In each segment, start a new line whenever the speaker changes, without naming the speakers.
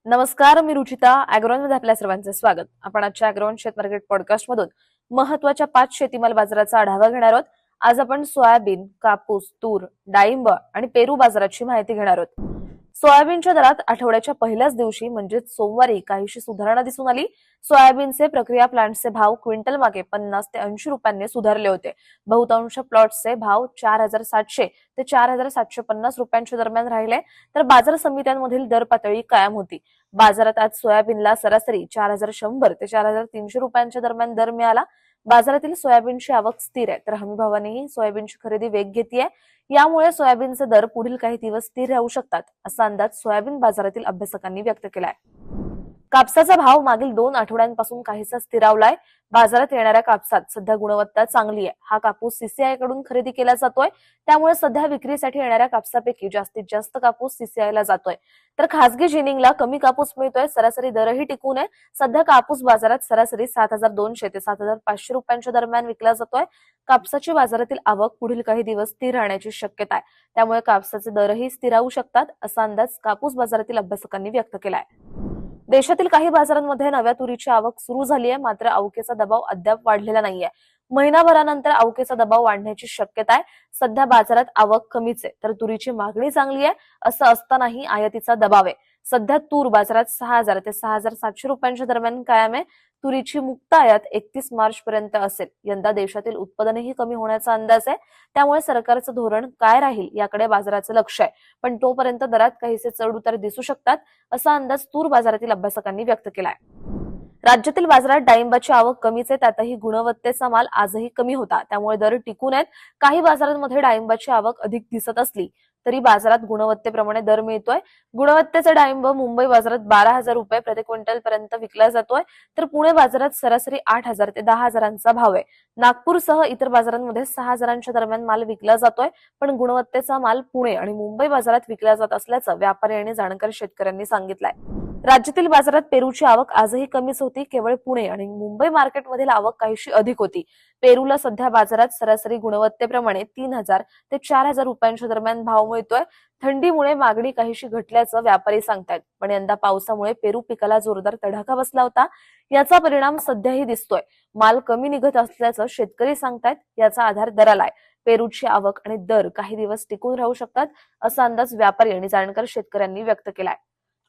नमस्कार, मी रुचिता. मध्ये आपल्या सर्वांचे स्वागत. आपण आजच्या अॅग्रोन शेत मार्केट पॉडकास्ट मधून महत्वाच्या 5 शेतीमाल बाजाराचा आढावा घेणार आहोत. आज आपण सोयाबीन, कापूस, तूर, डाळिंब आणि पेरू बाजाराची माहिती घेणार आहोत. सोयाबीनच्या दरात आठवड्याच्या पहिल्याच दिवशी म्हणजेच सोमवारी काहीशी सुधारणा दिसून आली. सोयाबीनचे प्रक्रिया प्लांटचे भाव क्विंटल मागे 50 ते 80 रुपयांनी सुधारले होते. बहुतांश प्लॉट्सचे भाव 4700 ते 4750 रुपयांच्या दरम्यान राहिले, तर बाजार समित्यांमधील दर पातळी कायम होती. बाजारात आज सोयाबीनला सरासरी 4100 ते 4300 रुपयांच्या दरम्यान दर मिळाला. बाजारातील सोयाबीनची आवक स्थिर आहे, तर हमीभावानेही सोयाबीनची खरेदी वेग घेतेय. यामुळे सोयाबीनचे दर पुढील काही दिवस स्थिर राहू शकतात, असा अंदाज सोयाबीन बाजारातील अभ्यासकांनी व्यक्त केलाय. कापसाचा भाव मागील 2 आठवड्यांपासून काहीसा स्थिरावलाय. बाजारात येणाऱ्या कापसात सध्या गुणवत्ता चांगली आहे. हा कापूस सीसीआय कडून खरेदी केला जातोय, त्यामुळे सध्या विक्रीसाठी येणाऱ्या कापसापैकी जास्तीत जास्त कापूस सीसीआयला जातोय. तर खासगी जिनिंगला कमी कापूस मिळतोय. सरासरी दरही टिकून आहे. सध्या कापूस बाजारात सरासरी 7200 ते 7500 रुपयांच्या दरम्यान विकला जातोय. कापसाची बाजारातील आवक पुढील काही दिवस स्थिर राहण्याची शक्यता आहे, त्यामुळे कापसाचे दरही स्थिर राहू शकतात, असा अंदाज कापूस बाजारातील अभ्यासकांनी व्यक्त केलाय. देशातील काही बाजारांमध्ये नव्या तुरीची आवक सुरू झाली आहे, मात्र अवकेचा दबाव अद्याप वाढलेला नाहीये. महिनाभरानंतर अवकेचा दबाव वाढण्याची शक्यता आहे. सध्या बाजारात आवक कमीच आहे, तर तुरीची मागणी चांगली आहे. असं असतानाही आयातीचा दबाव आहे. सध्या तूर बाजारात 6000 ते 6700 रुपयांच्या दरम्यान कायम आहे. तुरीची मुक्त आयात 31 मार्च पर्यंत असेल. यंदा देशातील उत्पादनही कमी होण्याचा अंदाज आहे, त्यामुळे सरकारचं धोरण काय राहील याकडे बाजाराचं लक्ष आहे. पण तोपर्यंत दरात काहीसे चढ उतार दिसू शकतात, असा अंदाज तूर बाजारातील अभ्यासकांनी व्यक्त केलाय. राज्यातील बाजारात डाळिंबाची आवक कमीच आहे, त्यातही गुणवत्तेचा माल आजही कमी होता, त्यामुळे दर टिकून आहेत. काही बाजारांमध्ये डाळिंबाची आवक अधिक दिसत असली तरी बाजारात गुणवत्तेप्रमाणे दर मिळतोय. गुणवत्तेचा डाळिंब मुंबई बाजारात 12000 रुपये प्रति क्विंटल पर्यंत विकला जातोय, तर पुणे बाजारात सरासरी 8000 ते 10000चा भाव आहे. नागपूरसह इतर बाजारांमध्ये 6000च्या दरम्यान माल विकला जातोय, पण गुणवत्तेचा माल पुणे आणि मुंबई बाजारात विकला जात असल्याचं व्यापारी आणि जाणकार शेतकऱ्यांनी सांगितलंय. राज्यातील बाजारात पेरूची आवक आजही कमीच होती. केवळ पुणे आणि मुंबई मार्केटमधील आवक काहीशी अधिक होती. पेरूला सध्या बाजारात सरासरी गुणवत्तेप्रमाणे 3000 ते 4000 रुपयांच्या दरम्यान भाव मिळतोय. थंडीमुळे मागणी काहीशी घटल्याचं व्यापारी सांगतायत, पण यंदा पावसामुळे पेरू पिकाला जोरदार तडाखा बसला होता. याचा परिणाम सध्याही दिसतोय. माल कमी निघत असल्याचं शेतकरी सांगतायत. याचा आधार दराला आहे. पेरूची आवक आणि दर काही दिवस टिकून राहू शकतात, असा अंदाज व्यापारी आणि जाणकार शेतकऱ्यांनी व्यक्त केलाय.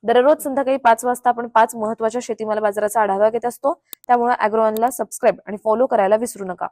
दररोज संध्याकाळी 5 वाजता आपण 5 महत्वाच्या शेतीमाल बाजाराचा आढावा घेत असतो, त्यामुळे अॅग्रोवनला सबस्क्राईब आणि फॉलो करायला विसरू नका.